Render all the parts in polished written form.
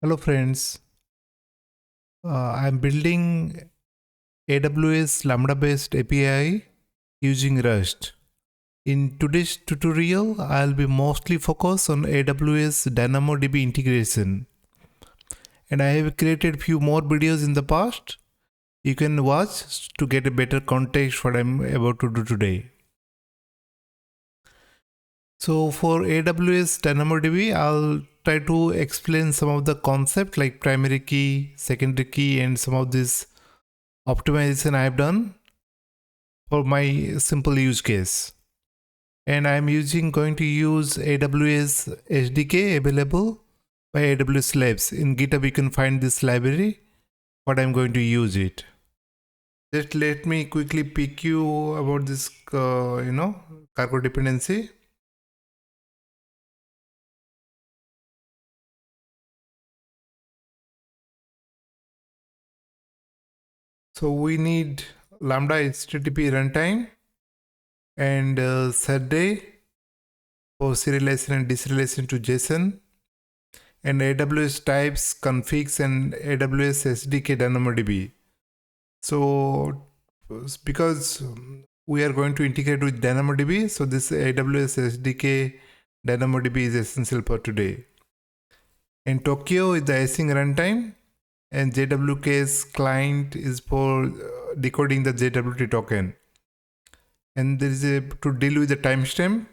Hello friends, I'm building AWS Lambda based API using Rust. In today's tutorial, I'll be mostly focused on AWS DynamoDB integration, and I have created few more videos in the past. You can watch to get a better context what I'm about to do today. So for AWS DynamoDB, I'll try to explain some of the concept like primary key, secondary key, and some of this optimization I've done for my simple use case. And I'm going to use AWS SDK available by AWS Labs. In GitHub, you can find this library, but I'm going to use it. Just let me quickly pick you about this, cargo dependency. So we need Lambda HTTP runtime and set day for serialization and deserialization to JSON, and AWS types, configs, and AWS SDK DynamoDB. So because we are going to integrate with DynamoDB, so this AWS SDK DynamoDB is essential for today. And Tokyo is the async runtime, and JWK's client is for decoding the JWT token. And there is to deal with the timestamp,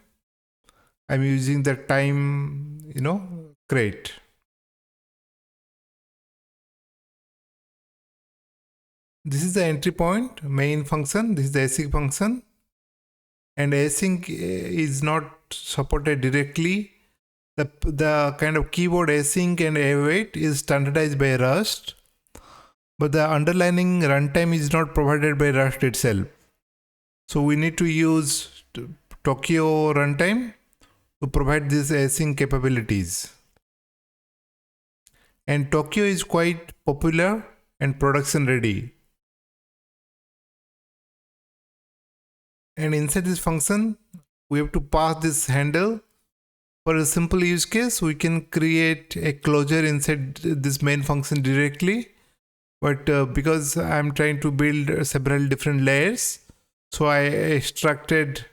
I'm using the time, crate. This is the entry point, main function. This is the async function. And async is not supported directly. The kind of keyboard async and await is standardized by Rust, but the underlying runtime is not provided by Rust itself. So we need to use Tokyo runtime to provide these async capabilities. And Tokyo is quite popular and production ready. And inside this function, we have to pass this handle. For a simple use case, we can create a closure inside this main function directly. But because I'm trying to build several different layers, so I extracted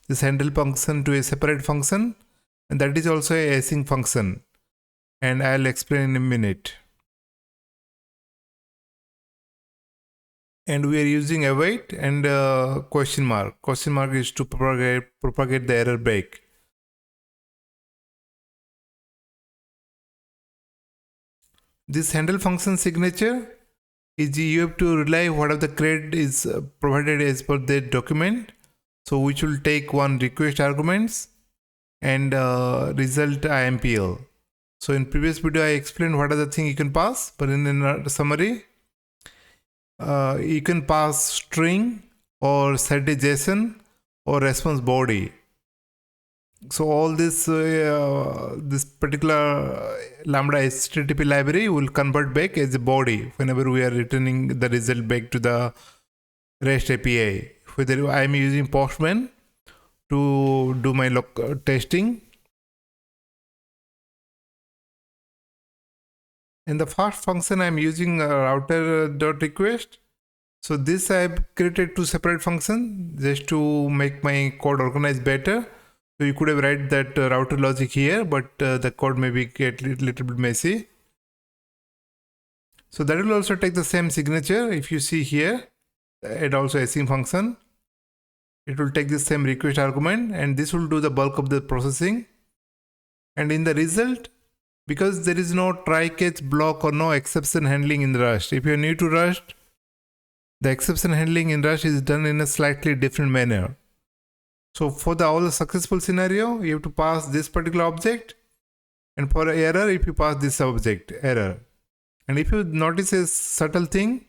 this handle function to a separate function, and that is also a async function. And I'll explain in a minute. And we are using await and question mark. Question mark is to propagate the error break. This handle function signature is you have to rely whatever the cred is provided as per the document. So which will take one request arguments and result IMPL. So in previous video I explained what are the things you can pass, but in the summary, you can pass string or set a JSON or response body. So all this this particular Lambda HTTP library will convert back as a body whenever we are returning the result back to the REST API. Whether I am using Postman to do my testing. In the first function, I am using router.request. So this I have created two separate functions just to make my code organized better. So you could have write that router logic here, but the code may get a little bit messy. So that will also take the same signature. If you see here, add also async function. It will take the same request argument, and this will do the bulk of the processing. And in the result, because there is no try-catch block or no exception handling in Rust. If you are new to Rust, the exception handling in Rust is done in a slightly different manner. So for all the successful scenario, you have to pass this particular object, and for error, if you pass this object, error. And if you notice a subtle thing,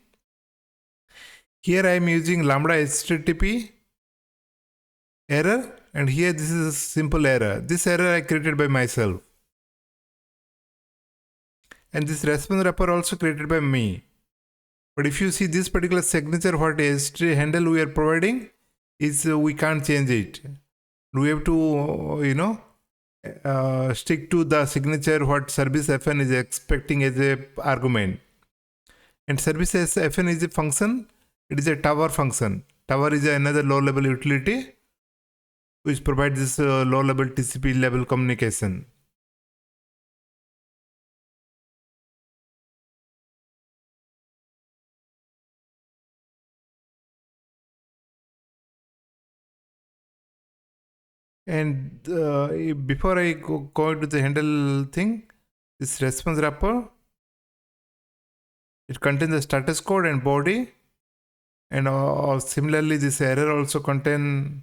here I am using Lambda HTTP error, and here this is a simple error. This error I created by myself. And this response wrapper also created by me. But if you see this particular signature, what HTTP handle we are providing is we can't change it. We have to, stick to the signature what service fn is expecting as a argument. And service as fn is a function. It is a tower function. Tower is another low level utility which provides this low level TCP level communication. And before I go into the handle thing, this response wrapper, it contains the status code and body, and similarly this error also contain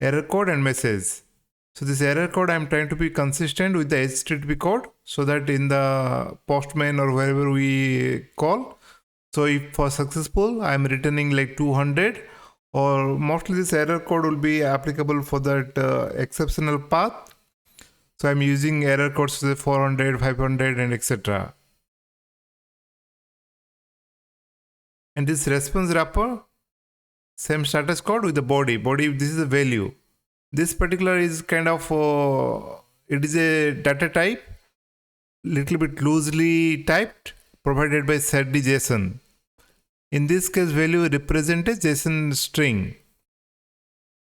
error code and message. So this error code I'm trying to be consistent with the HTTP code so that in the postman or wherever we call, so if for successful I'm returning like 200, or mostly this error code will be applicable for that exceptional path. So I'm using error codes to 400, 500 and etc. And this response wrapper, same status code with the body. This is a value. This particular is kind of, it is a data type, little bit loosely typed, provided by setDJSON. In this case, value represents a JSON string.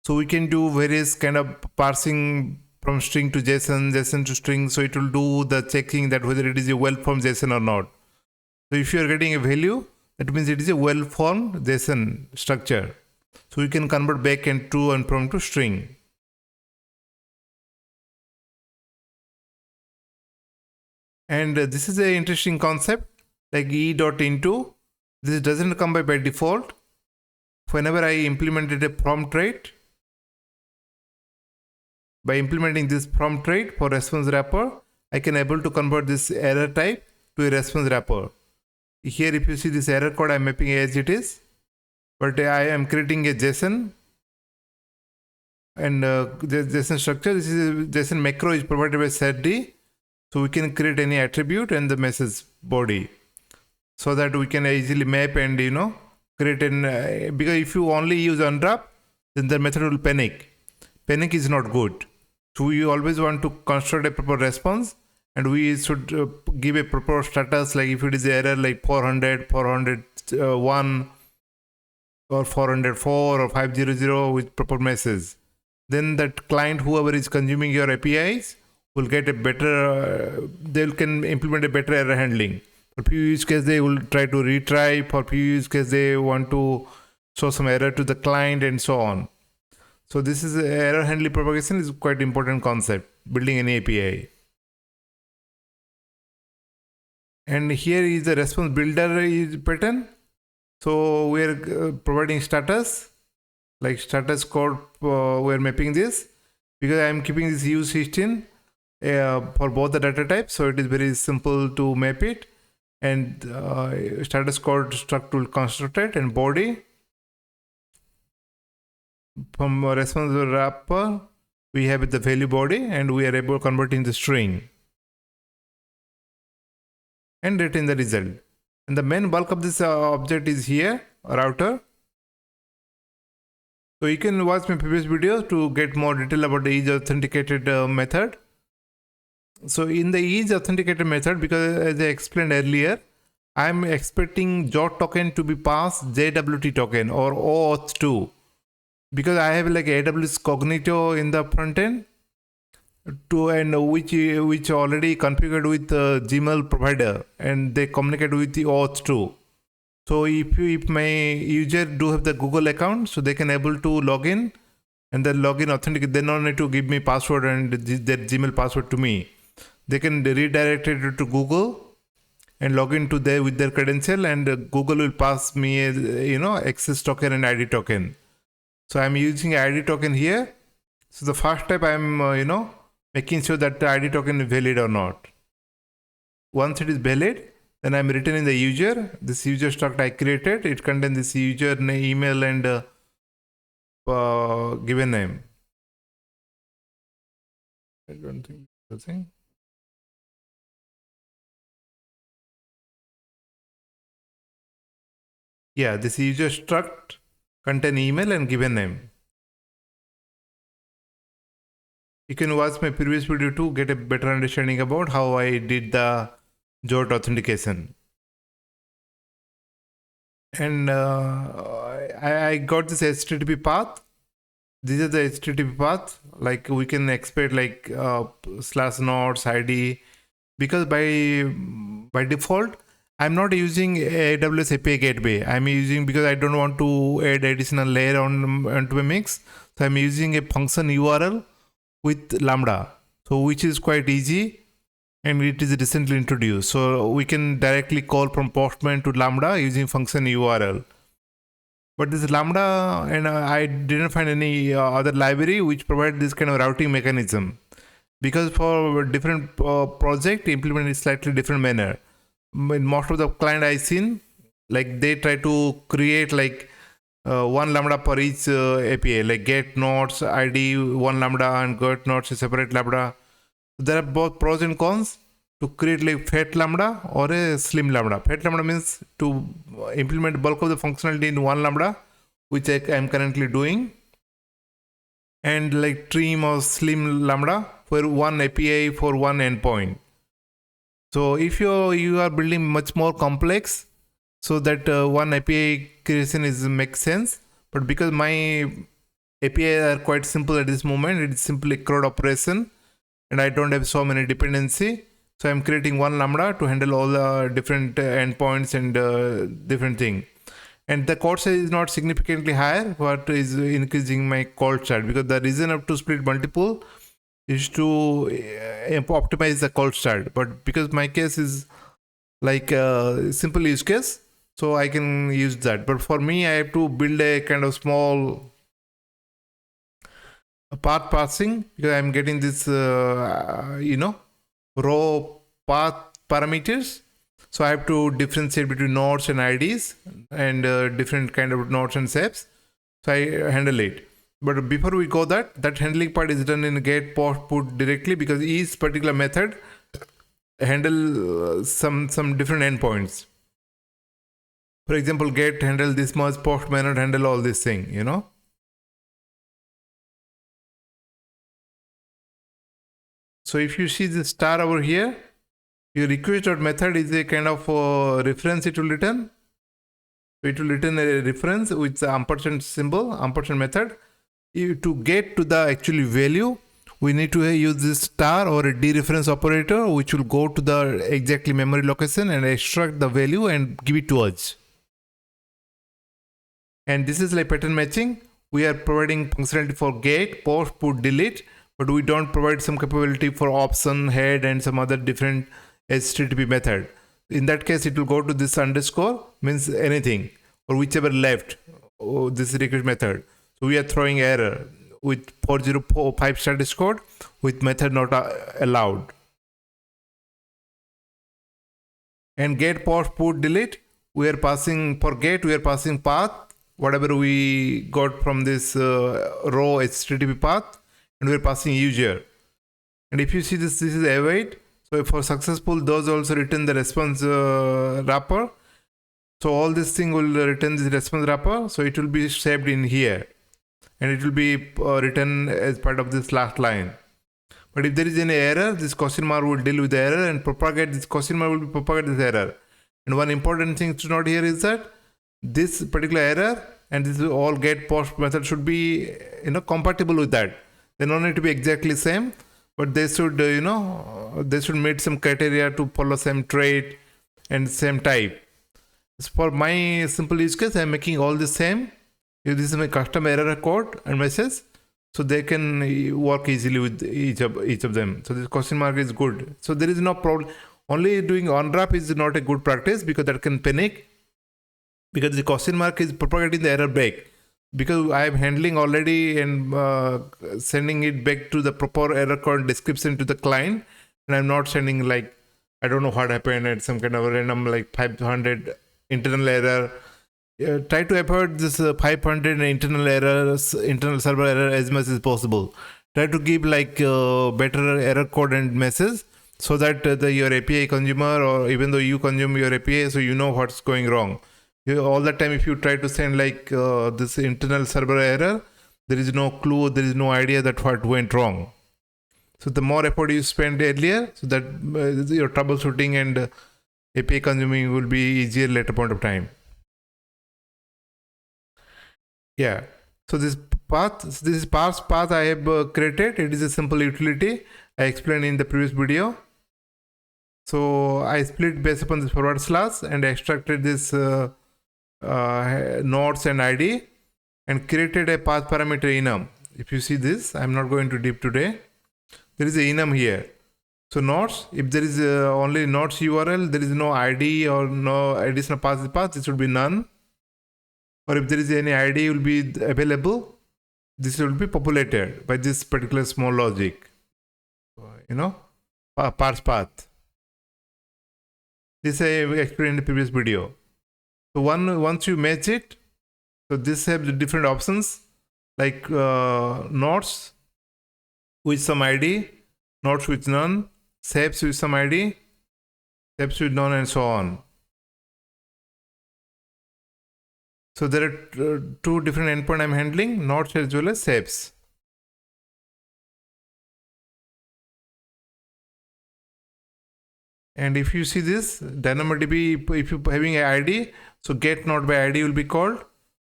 So we can do various kind of parsing from string to JSON, JSON to string. So it will do the checking that whether it is a well-formed JSON or not. So if you are getting a value, that means it is a well-formed JSON structure. So we can convert back and true and from to string. And this is an interesting concept, like e.into. This doesn't come by default. Whenever I implemented a prompt trait, by implementing this prompt trait for response wrapper, I can able to convert this error type to a response wrapper. Here, if you see this error code, I'm mapping as it is, but I am creating a JSON and the JSON structure. This is a JSON macro is provided by setd, so we can create any attribute and the message body, so that we can easily map and create an because if you only use unwrap, then the method will panic. Panic is not good. So we always want to construct a proper response, and we should give a proper status, like if it is error like 400, 401 or 404 or 500 with proper message, then that client, whoever is consuming your APIs, will get a better, they can implement a better error handling. For few use case, they will try to retry. For few use case, they want to show some error to the client and so on. So this is error handling propagation is quite important concept, building any API. And here is the response builder pattern. So we are providing status, like status code, we are mapping this, because I am keeping this use16 for both the data types. So it is very simple to map it. And status code struct will construct it, and body from response wrapper we have the value body, and we are able to convert in the string and return the result. And the main bulk of this object is here, router. So you can watch my previous video to get more detail about the ease authenticated method. So in the ease authenticated method, because as I explained earlier, I am expecting JOT token to be passed JWT token or OAuth2, because I have like AWS Cognito in the front end and which already configured with the Gmail provider, and they communicate with the OAuth2. So if my user do have the Google account, so they can able to log in, and the login authenticate. They don't need to give me password and their Gmail password to me. They can redirect it to Google and log into there with their credential, and Google will pass me a access token and ID token. So I'm using ID token here. So the first step I'm making sure that the ID token is valid or not. Once it is valid, then I'm returning the user. This user struct I created, it contains this user name, email and given name. I don't think that's the thing. Yeah, this user struct contain email and given name. You can watch my previous video to get a better understanding about how I did the JOT authentication. And I got this HTTP path. These are the HTTP path. Like we can expect like /nodes ID, because by default I'm not using AWS API Gateway. I'm using, because I don't want to add additional layer onto my mix. So I'm using a function URL with Lambda, so which is quite easy and it is recently introduced. So we can directly call from Postman to Lambda using function URL. But this Lambda, and I didn't find any other library which provide this kind of routing mechanism, because for different project implement in slightly different manner. In most of the client I seen, like they try to create like one Lambda per each API, like get nodes ID one Lambda and get nodes a separate Lambda. There are both pros and cons to create like fat Lambda or a slim Lambda. Fat Lambda means to implement bulk of the functionality in one Lambda, which I am currently doing, and like trim or slim Lambda for one API for one endpoint. So if you are building much more complex, so that one API creation makes sense. But because my API are quite simple at this moment, it's simply CRUD operation, and I don't have so many dependency. So I'm creating one Lambda to handle all the different endpoints and different thing. And the code size is not significantly higher, but is increasing my call start, because the reason of to split multiple is to optimize the call start. But because my case is like a simple use case, so I can use that. But for me, I have to build a kind of small path parsing, because I'm getting this raw path parameters. So I have to differentiate between nodes and IDs and different kind of nodes and steps. So I handle it. But before we go that handling part is done in get post put directly, because each particular method handle some different endpoints. For example, get handle this much, post may not handle all this thing, So if you see the star over here, your request.method is a kind of reference it will return. It will return a reference with the ampersand symbol, ampersand method. To get to the actual value, we need to use this star or a dereference operator, which will go to the exactly memory location and extract the value and give it to us. And this is like pattern matching. We are providing functionality for get, post, put, delete, but we don't provide some capability for option, head, and some other different HTTP method. In that case, it will go to this underscore, means anything, or whichever left, this request method. So we are throwing error with 4045 status code with method not allowed. And get, post, put, delete, we are passing, for get, we are passing path, whatever we got from this row HTTP path, and we are passing user. And if you see this is await. So for successful, those also return the response wrapper. So all this thing will return this response wrapper. So it will be saved in here, and it will be written as part of this last line. But if there is any error, this question mark will deal with the error and propagate this question mark will propagate this error. And one important thing to note here is that this particular error and this all get post method should be compatible with that. They don't need to be exactly same, but they should they should meet some criteria to follow same trait and same type. So for my simple use case, I'm making all the same. This is my custom error code and message, so they can work easily with each of them. So this question mark is good. So there is no problem. Only doing unwrap is not a good practice, because that can panic, because the question mark is propagating the error back, because I am handling already and sending it back to the proper error code description to the client, and I'm not sending like I don't know what happened at some kind of random like 500 internal error. Try to avoid this 500 internal errors, internal server error as much as possible. Try to give like better error code and message, so that your API consumer, or even though you consume your API, so you know what's going wrong. All the time, if you try to send like this internal server error, there is no clue, there is no idea that what went wrong. So the more effort you spend earlier, so that your troubleshooting and API consuming will be easier later point of time. Yeah. So this is parse path I have created. It is a simple utility I explained in the previous video. So I split based upon this forward slash and extracted this nodes and ID and created a path parameter enum. If you see this, I'm not going to deep today. There is a enum here. So nodes, if there is only nodes URL, there is no ID or no additional path, this would be none. Or if there is any ID will be available, this will be populated by this particular small logic. Parse path. This I explained in the previous video. So once you match it, so this have the different options like nodes with some ID, nodes with none, shapes with some ID, shapes with none, and so on. So there are two different endpoints I'm handling, nodes as well as shapes. And if you see this DynamoDB, if you're having an ID, so get node by ID will be called.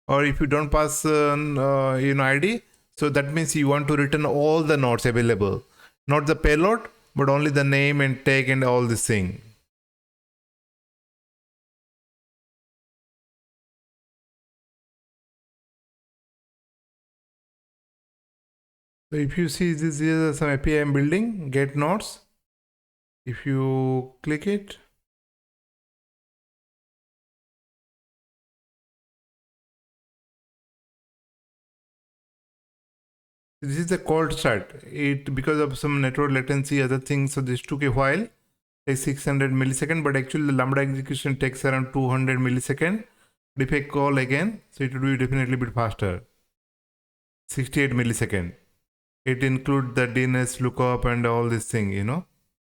Or if you don't pass ID, so that means you want to return all the nodes available, not the payload, but only the name and tag and all this thing. So if you see this is some API I'm building, get nodes. If you click it, this is the cold start. It because of some network latency, other things, so this took a while, like 600 milliseconds, but actually the Lambda execution takes around 200 milliseconds. But if I call again, so it will be definitely a bit faster. 68 milliseconds. It includes the DNS lookup and all this thing,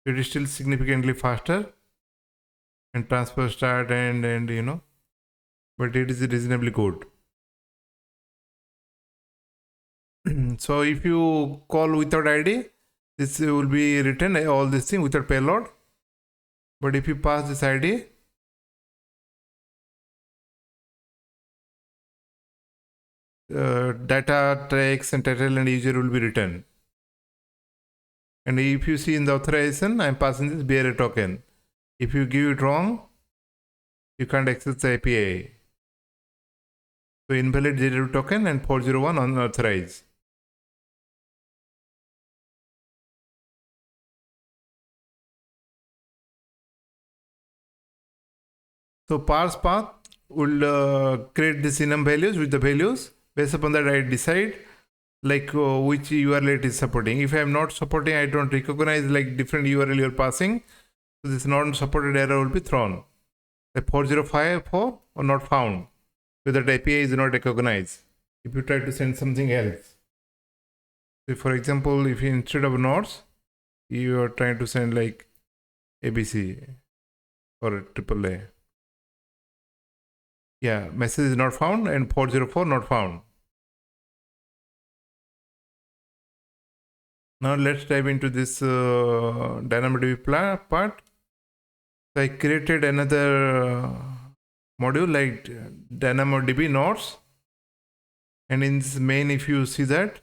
It is still significantly faster. And transfer start and but it is reasonably good. So if you call without ID, this will be written all this thing without payload. But if you pass this ID, data, tracks, and title and user will be written. And if you see in the authorization, I'm passing this bearer token. If you give it wrong, you can't access the API. So invalid 0 token and 401 unauthorized. So parse path will create this enum values with the values. Based upon that, I decide like which URL it is supporting. If I am not supporting, I don't recognize like different URL you're passing. So this not supported error will be thrown. Like 4054 or not found. So that API is not recognized. If you try to send something else. So for example, if you instead of nodes, you are trying to send like ABC or AAA. Yeah, message is not found and 404 not found. Now let's dive into this DynamoDB part. So I created another module like DynamoDB nodes. And in this main, if you see that,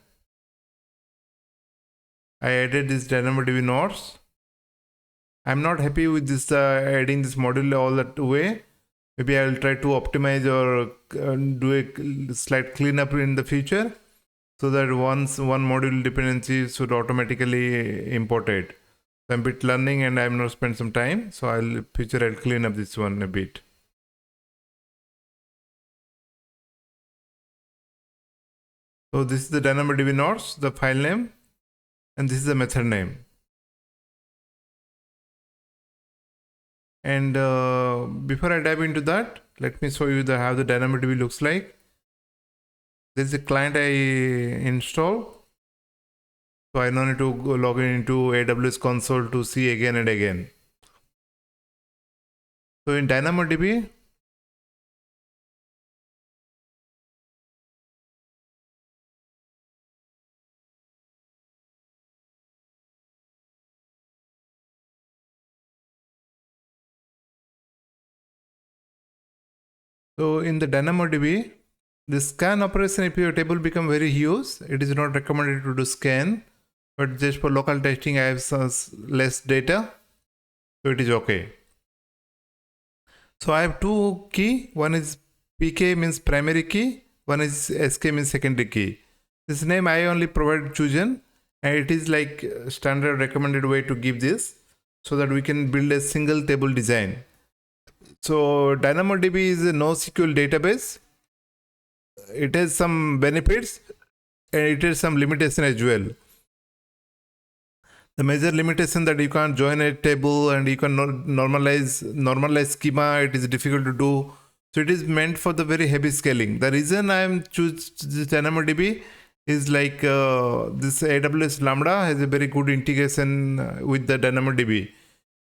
I added this DynamoDB nodes. I'm not happy with this adding this module all that way. Maybe I will try to optimize or do a slight cleanup in the future, so that once one module dependency should automatically import it. So I'm a bit learning and I'm not spend some time. So I'll clean up this one a bit. So this is the DynamoDB nodes, the file name, and this is the method name. And before I dive into that, let me show you how the DynamoDB looks like. This is a client I install. So I don't need to go log into AWS console to see again and again. So in DynamoDB, So in the DynamoDB, the scan operation, if your table become very huge, it is not recommended to do scan, but just for local testing, I have some less data, so it is okay. So I have two key. One is PK means primary key. One is SK means secondary key. This name I only provide chosen, and it is like standard recommended way to give this, so that we can build a single table design. So DynamoDB is a NoSQL database. It has some benefits and it has some limitation as well. The major limitation that you can't join a table and you can normalize schema. It is difficult to do. So it is meant for the very heavy scaling. The reason I am choose this DynamoDB is like this AWS Lambda has a very good integration with the DynamoDB,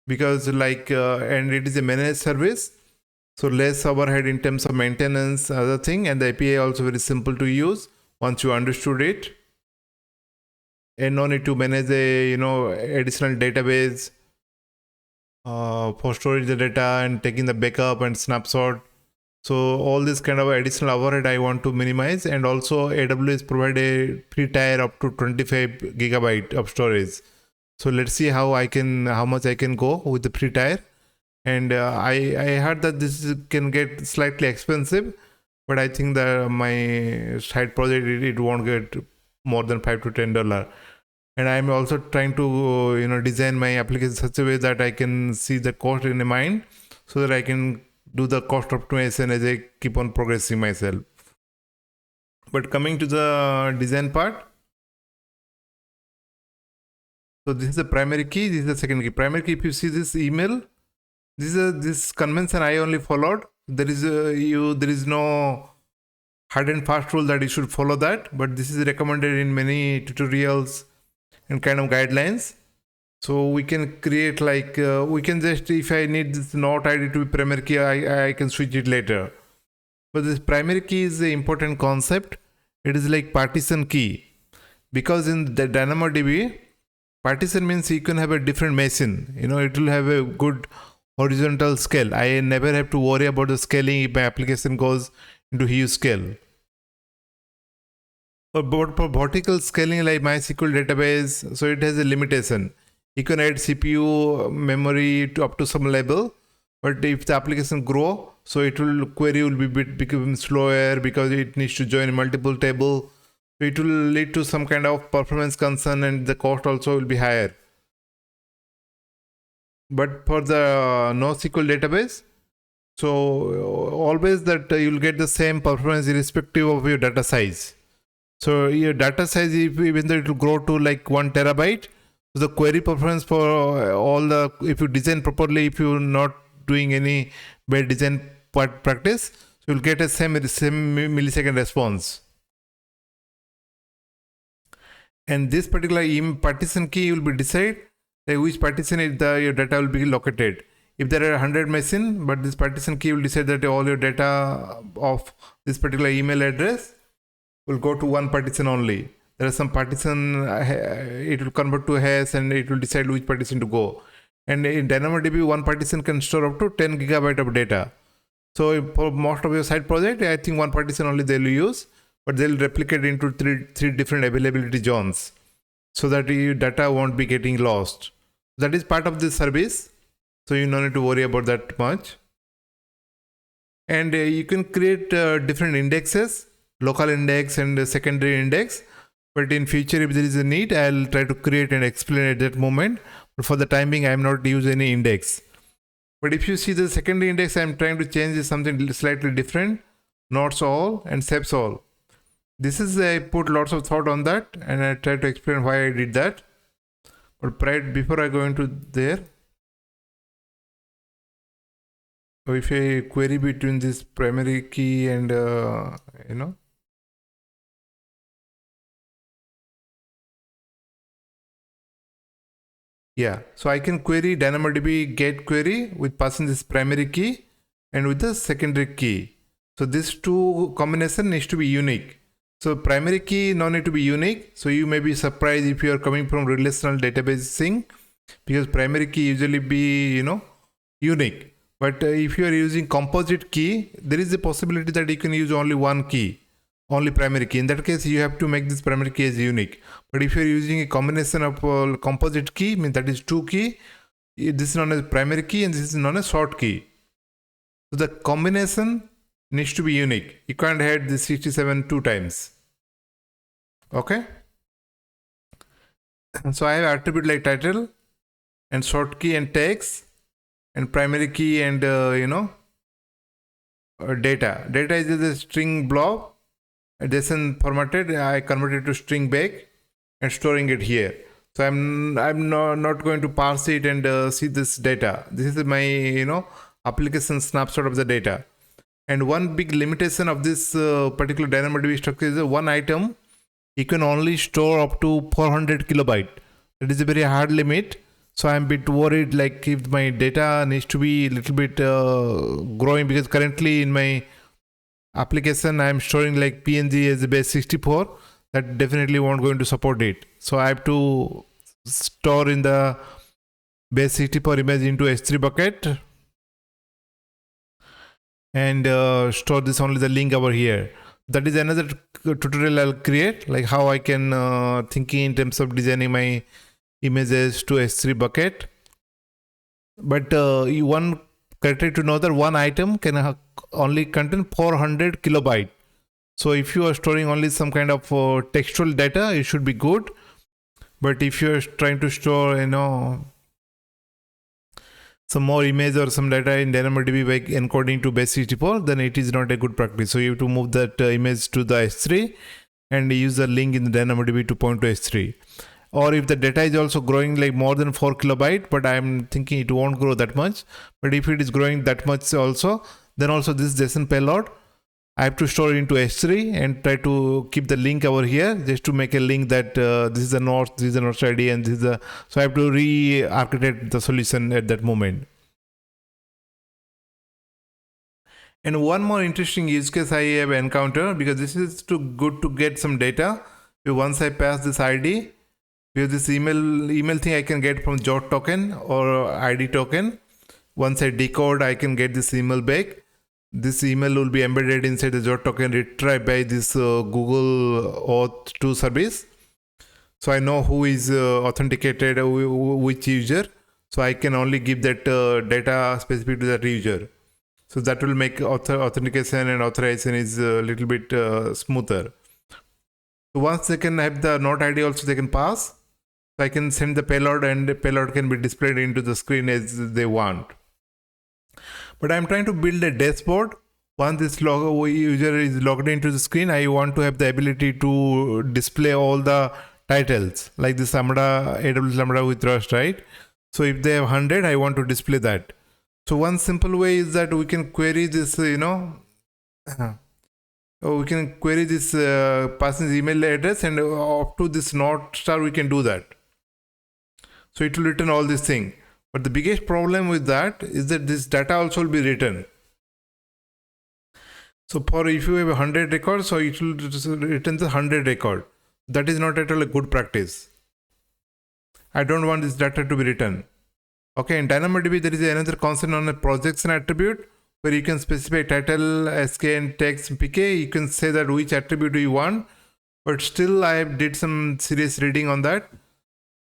because like and it is a managed service, so less overhead in terms of maintenance, other thing, and the API also very simple to use once you understood it, and no need to manage a additional database for storage the data and taking the backup and snapshot. So all this kind of additional overhead I want to minimize, and also AWS provide a free tier up to 25 gigabyte of storage. So let's see how much I can go with the free tier. And I heard that this can get slightly expensive, but I think that my side project it won't get more than $5 to $10. And I'm also trying to design my application in such a way that I can see the cost in mind, so that I can do the cost optimization as I keep on progressing myself. But coming to the design part, so this is the primary key, this is the second key. Primary key, if you see this email, this convention I only followed. There is no hard and fast rule that you should follow that, but this is recommended in many tutorials and kind of guidelines. So we can create like we can just, if I need this not ID to be primary key, I can switch it later. But this primary key is an important concept. It is like partition key, because in the DynamoDB, partition means you can have a different machine. It will have a good horizontal scale. I never have to worry about the scaling if my application goes into huge scale. But for vertical scaling like MySQL database, so it has a limitation. You can add CPU memory to up to some level, but if the application grow, so query will become slower because it needs to join multiple table. So it will lead to some kind of performance concern, and the cost also will be higher. But for the NoSQL database, so always that you'll get the same performance irrespective of your data size. So your data size, even though it will grow to like 1 terabyte, so the query performance for if you design properly, if you're not doing any bad design practice, so you'll get a same millisecond response. And this particular partition key will be decide which partition your data will be located. If there are 100 machines, but this partition key will decide that all your data of this particular email address will go to one partition only. There are some partition, it will convert to a hash, and it will decide which partition to go. And in DynamoDB, one partition can store up to 10 gigabyte of data. So for most of your side project, I think one partition only they'll use, but they'll replicate into three different availability zones, so that your data won't be getting lost. That is part of this service, so you don't need to worry about that much. And you can create different indexes, local index and secondary index. But in future, if there is a need, I'll try to create and explain at that moment. But for the time being, I am not use any index. But if you see the secondary index, I am trying to change something slightly different. Notes all and steps all. This is, I put lots of thought on that, and I try to explain why I did that. But before I go into there, so if I query between this primary key and yeah, so I can query DynamoDB get query with passing this primary key and with the secondary key. So this two combination needs to be unique. So primary key no need to be unique. So you may be surprised if you are coming from relational database thing, because primary key usually be unique. But if you are using composite key, there is a possibility that you can use only one key, only primary key. In that case, you have to make this primary key as unique. But if you are using a combination of composite key, means that is two key, this is known as primary key and this is known as short key. So the combination needs to be unique. You can't add this 67 two times. Okay. So I have attribute like title and short key and text and primary key and data. Data is a string blob, JSON formatted. I converted to string back and storing it here. So I'm not going to parse it and see this data. This is my application snapshot of the data. And one big limitation of this particular DynamoDB structure is one item you can only store up to 400 kilobyte. That is a very hard limit. So I'm a bit worried, like if my data needs to be a little bit growing, because currently in my application I'm storing like PNG as a base 64. That definitely won't going to support it. So I have to store in the base 64 image into S3 bucket and store this only the link over here. That is another tutorial I'll create, like how I can thinking in terms of designing my images to S3 bucket. But one criteria to know that one item can only contain 400 kilobyte. So if you are storing only some kind of textual data, it should be good. But if you are trying to store, some more image or some data in DynamoDB by encoding to base 64, then it is not a good practice. So you have to move that image to the S3 and use the link in the DynamoDB to point to S3. Or if the data is also growing like more than 4 kilobyte, but I'm thinking it won't grow that much. But if it is growing that much also, then also this JSON payload, I have to store it into S3 and try to keep the link over here just to make a link that this is the North, this is the North ID, and this is the. So I have to re-architect the solution at that moment. And one more interesting use case I have encountered, because this is too good to get some data. Once I pass this ID, with this email thing I can get from JOT token or ID token. Once I decode, I can get this email back. This email will be embedded inside the JOT token retrieved by this Google Auth 2 service. So I know who is authenticated, which user. So I can only give that data specific to that user. So that will make authentication and authorization is a little bit smoother. So once they can have the node ID also, they can pass. So I can send the payload and the payload can be displayed into the screen as they want. But I'm trying to build a dashboard. Once this user is logged into the screen, I want to have the ability to display all the titles, like this AWS Lambda with Rust, right? So if they have 100, I want to display that. So one simple way is that we can query this, we can query this person's email address, and up to this North Star, we can do that. So it will return all this thing. But the biggest problem with that is that this data also will be written. So for if you have 100 records, so it will return the 100 record. That is not at all a good practice. I don't want this data to be written. Okay, in DynamoDB, there is another concept on a projection attribute where you can specify title, SK and text, PK. You can say that which attribute do you want. But still, I did some serious reading on that.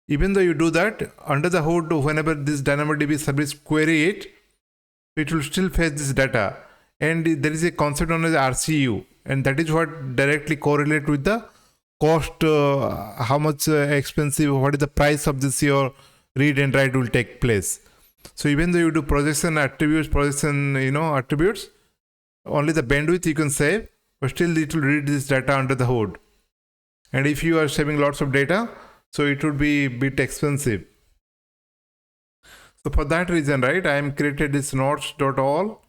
Even though you do that, under the hood, whenever this DynamoDB service query it, it will still fetch this data. And there is a concept known as RCU, and that is what directly correlate with the cost, how much expensive, what is the price of this your read and write will take place. So even though you do projection attributes, attributes, only the bandwidth you can save, but still it will read this data under the hood. And if you are saving lots of data, so it would be a bit expensive. So for that reason, right, I am created this nodes.all.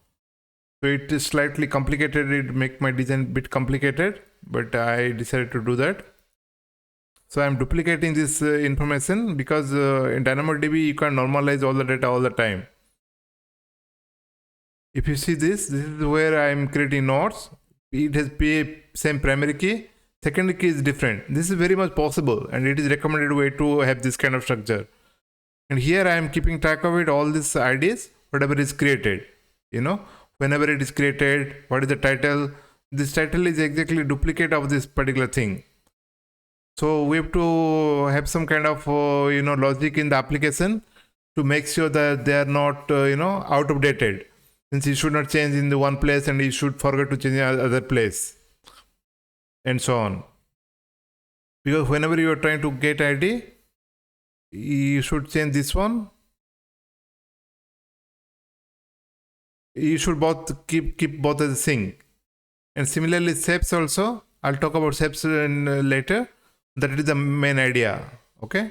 So it is slightly complicated. It make my design a bit complicated, but I decided to do that. So I'm duplicating this information because in DynamoDB, you can normalize all the data all the time. If you see this is where I'm creating nodes. It has same primary key. Secondary key is different. This is very much possible, and it is recommended way to have this kind of structure. And here I am keeping track of it, all these IDs, whatever is created. whenever it is created, what is the title. This title is exactly duplicate of this particular thing. So we have to have some kind of logic in the application to make sure that they are not out of dated, since you should not change in the one place and you should forget to change in other place, and so on. Because whenever you are trying to get ID, you should change this one. You should both keep both as a sync. And similarly, steps also. I'll talk about steps later. That is the main idea. Okay.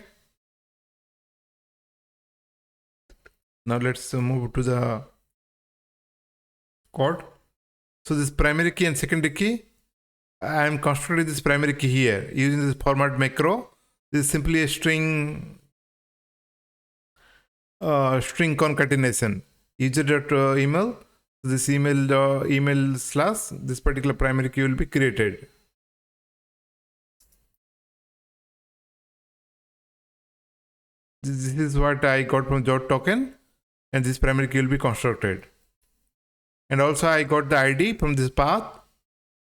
Now let's move to the code. So this primary key and secondary key, I am constructing this primary key here using this format macro. This is simply a string concatenation. User.email. This email slash this particular primary key will be created. This is what I got from Jot token, and this primary key will be constructed. And also I got the ID from this path,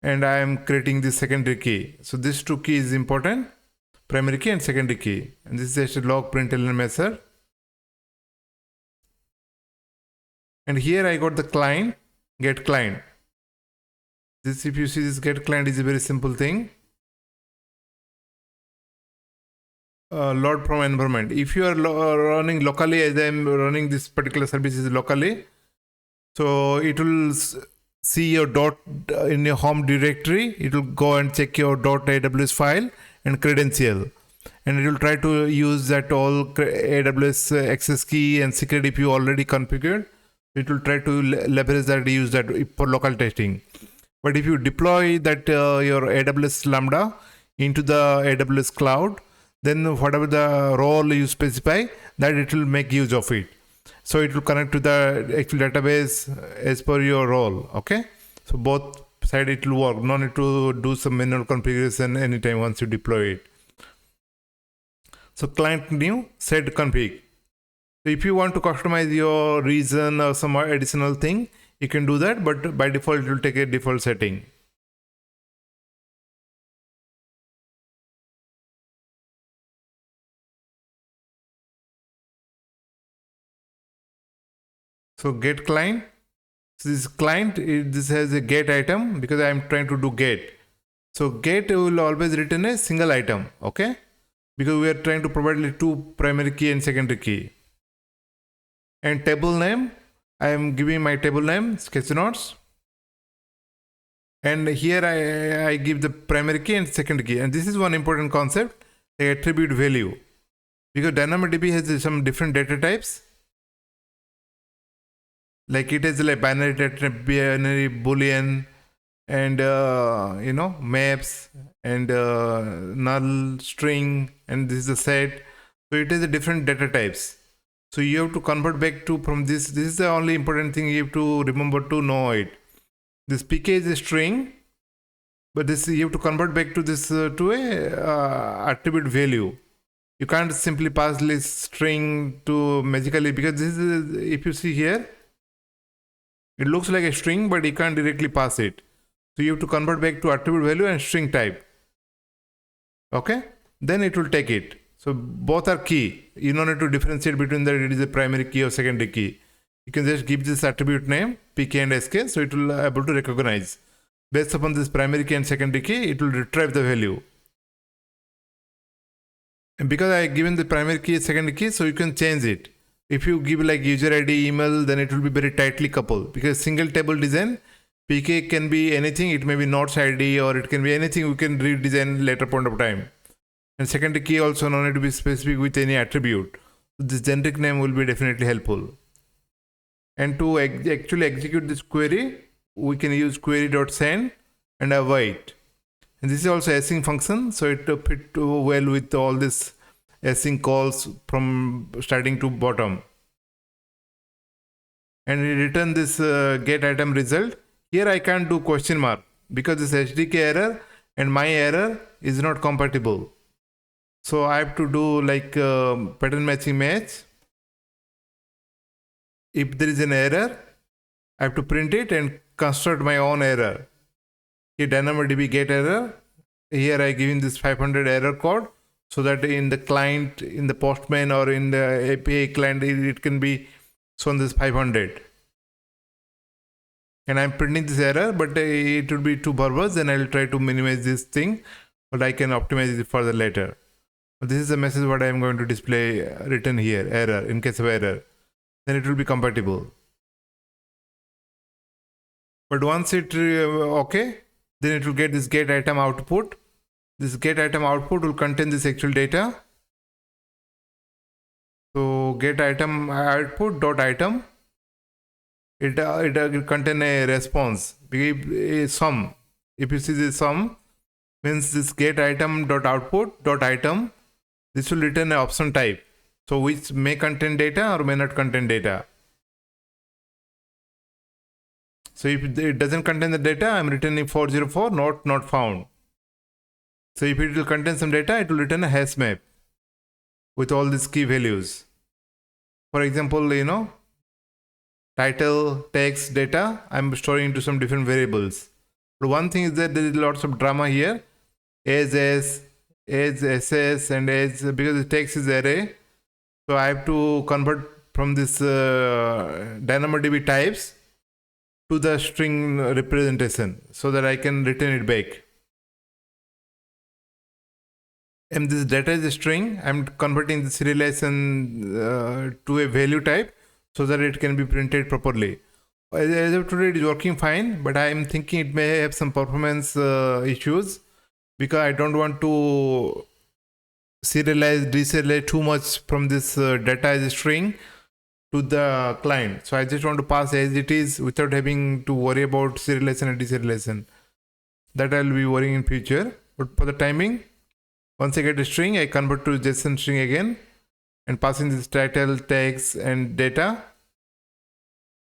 and I am creating this secondary key. So these two keys is important, primary key and secondary key. And this is just a log println method. And here I got the client, get client. This, if you see, this get client is a very simple thing. Load from environment. If you are running locally, as I am running this particular services locally, so it will see your dot in your home directory. It will go and check your .aws file and credential, and it will try to use that all AWS access key and secret if you already configured. It will try to leverage that, use that for local testing. But if you deploy that your AWS Lambda into the AWS cloud, then whatever the role you specify, that it will make use of it. So it will connect to the actual database as per your role. Okay. So both side it will work. No need to do some manual configuration anytime once you deploy it. So client new set config. So if you want to customize your region or some additional thing, you can do that, but by default it will take a default setting. So get client. So this client, this has a get item because I am trying to do get. So get will always return a single item, okay? Because we are trying to provide two primary key and secondary key. And table name, I am giving my table name sketch notes. And here I give the primary key and secondary key. And this is one important concept, the attribute value. Because DynamoDB has some different data types. Like it is like binary data, binary boolean, and maps, and null, string, and this is a set. So it is a different data types. So you have to convert back to from this. This is the only important thing you have to remember to know it. This pk is a string, but this you have to convert back to this to a attribute value. You can't simply pass this string to magically, because this is, if you see here, it looks like a string, but you can't directly pass it. So you have to convert back to attribute value and string type. Okay, then it will take it. So both are key. You don't need to differentiate between that it is a primary key or secondary key. You can just give this attribute name pk and sk, so it will be able to recognize. Based upon this primary key and secondary key, it will retrieve the value. And because I have given the primary key and secondary key, so you can change it. If you give like user ID, email, then it will be very tightly coupled. Because single table design, pk can be anything. It may be nodes ID or it can be anything. We can redesign later point of time. And secondary key also no need to be specific with any attribute. So this generic name will be definitely helpful. And to actually execute this query, we can use query.send and await. And this is also async function, so it fit well with all this async calls from starting to bottom. And we return this get item result. Here I can't do question mark because this HDK error and my error is not compatible. So I have to do like pattern matching match. If there is an error, I have to print it and construct my own error. Here DynamoDB get error. Here I give in this 500 error code, so that in the client, in the Postman or in the API client, it can be shown this 500. And I'm printing this error, but it would be too verbose. Then I'll try to minimize this thing, but I can optimize it further later. But this is the message what I am going to display written here, error, in case of error. Then it will be compatible. But once it okay, then it will get this get item output. This get item output will contain this actual data. So get item output dot item. It contain a response, a sum. If you see the sum, means this get item dot output dot item, this will return an option type, so which may contain data or may not contain data. So if it doesn't contain the data, I'm returning 404 not found. So if it will contain some data, it will return a hash map with all these key values. For example, title, text, data, I'm storing into some different variables. But one thing is that there is lots of drama here. Age SS, and age, because the text is array. So I have to convert from this DynamoDB types to the string representation, so that I can return it back. And this data is a string. I'm converting the serialization to a value type, so that it can be printed properly. As of today, it is working fine, but I am thinking it may have some performance issues, because I don't want to deserialize too much from this data as a string to the client. So I just want to pass as it is without having to worry about serialization and deserialization. That I will be worrying in future. But for the timing, once I get a string, I convert to JSON string again and passing this title, text, and data.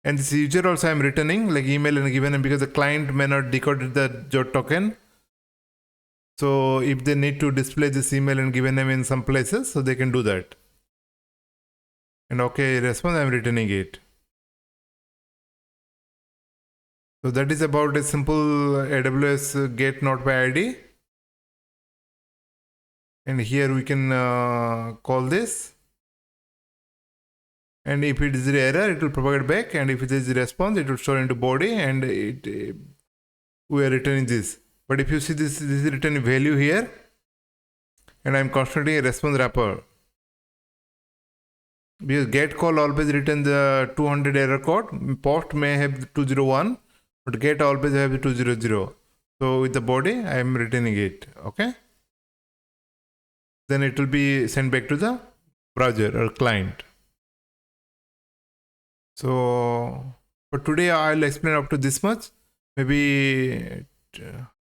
And this user also I am returning, like email and given name, because the client may not decode the JOT token. So if they need to display this email and given name in some places, so they can do that. And okay, response, I am returning it. So that is about a simple AWS get not by ID. And here we can call this. And if it is the error, it will propagate back. And if it is the response, it will store into body, and we are returning this. But if you see this is written value here, and I'm constructing a response wrapper. Because get call always return the 200 error code. Post may have the 201, but get always have the 200. So with the body, I am returning it. Okay. Then it will be sent back to the browser or client. So for today, I'll explain up to this much. Maybe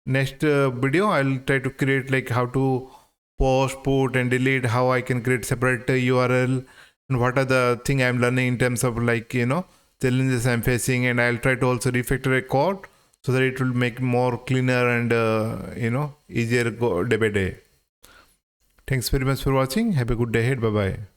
next video, I'll try to create like how to post, put, and delete, how I can create separate URL, and what are the thing I'm learning in terms of like, challenges I'm facing. And I'll try to also refactor a code so that it will make more cleaner and, easier go day by day. Thanks very much for watching. Have a good day ahead. Bye-bye.